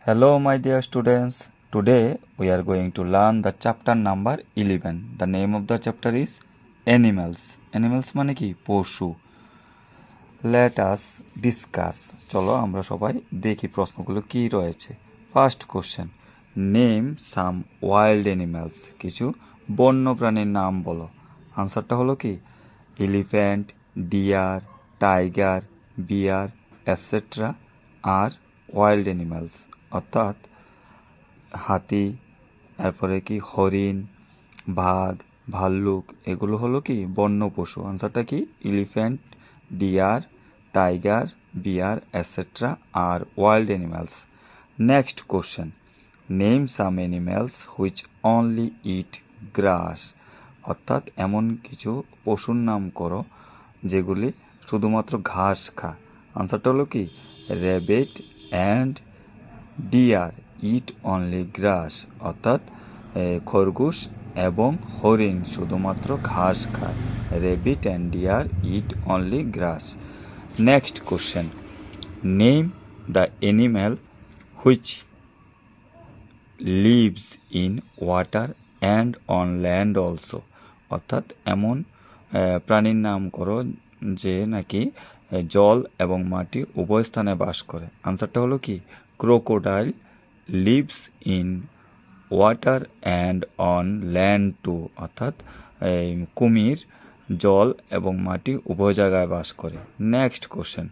Hello, my dear students. Today we are going to learn the chapter number 11. The name of the chapter is Animals. Animals মানে কি পশু। Let us discuss. চলো আমরা সবাই দেখি প্রশ্নগুলো কি রয়েছে। ফার্স্ট কোশ্চেন, নেম সাম ওয়াইল্ড অ্যানিমালস। কিছু বন্য প্রাণীর নাম বলো। আনসারটা হলো কি elephant, deer, tiger, bear etcetera আর ওয়াইল্ড অ্যানিমালস, অর্থাৎ হাতি, তারপরে কি হরিণ, বাঘ, ভাল্লুক, এগুলো হলো কি বন্য পশু। আনসারটা কি elephant, deer, tiger, bear etcetera আর wild animals. Next question, name some animals which only eat grass. অর্থাৎ এমন কিছু পশুর নাম করো যেগুলি শুধুমাত্র ঘাস খায়। আনসারটা হলো কি rabbit and deer eat only grass, অর্থাৎ খরগোশ এবং হরিণ শুধুমাত্র ঘাস খায়। Rabbit and deer eat only grass. Next question, name the animal which lives in water and on land also. অর্থাৎ এমন প্রাণীর নাম করো যে নাকি জল এবং মাটি উভয় স্থানে বাস করে। আনসারটা হলো কি crocodile lives in water and on land too. অর্থাৎ কুমির জল এবং মাটি উভয় জায়গায় বাস করে। Next question,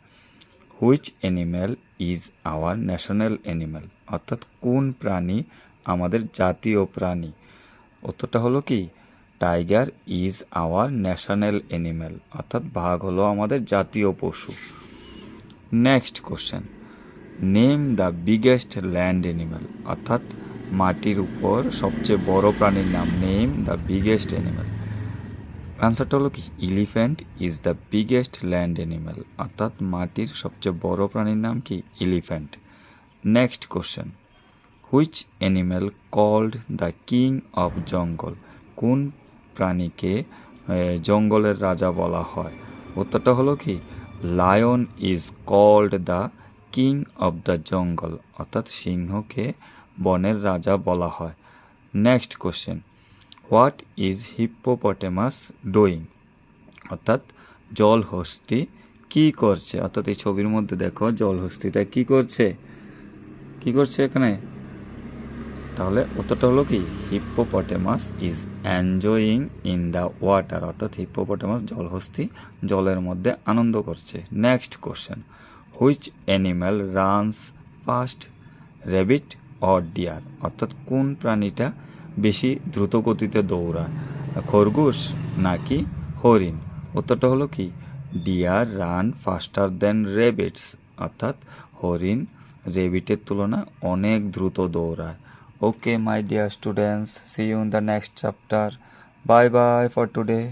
which animal is our national animal. অর্থাৎ কোন প্রাণী আমাদের জাতীয় প্রাণী। উত্তরটা হলো কি tiger is our national animal, অর্থাৎ বাঘ হলো আমাদের জাতীয় পশু। Next question, name the biggest land animal. অর্থাৎ মাটির উপর সবচেয়ে বড় প্রাণীর নাম। Name the biggest animal. আনসারটা হলো কি elephant is the biggest land animal, অর্থাৎ মাটির সবচেয়ে বড় প্রাণীর নাম কি elephant. Next question, which animal called the king of jungle. কোন প্রাণীকে জঙ্গলের রাজা বলা হয়। উত্তরটা হলো কি lion is called the king of the jungle, অর্থাৎ সিংহকে বনের রাজা বলা হয়। Next question, what is hippopotamus doing. অর্থাৎ জলহস্তি কি করছে। অর্থাৎ এই ছবির মধ্যে দেখো জলহস্তিটা কি করছে এখানে। তাহলে উত্তরটা হলো কি hippopotamus is enjoying in the water, অর্থাৎ হিপ্পোপটেমাস জলহস্তি জলের মধ্যে আনন্দ করছে। Next question, which animal runs fast, rabbit or deer. অর্থাৎ কোন প্রাণীটা বেশি দ্রুত গতিতে দৌড়ায়, খরগোশ নাকি হরিণ। উত্তরটা হলো কি ডিয়ার রান ফাস্টার দেন র্যাবিটস, অর্থাৎ হরিণ র্যাবিটের তুলনায় অনেক দ্রুত দৌড়ায়। Okay, my dear students, see you in the next chapter. Bye bye for today.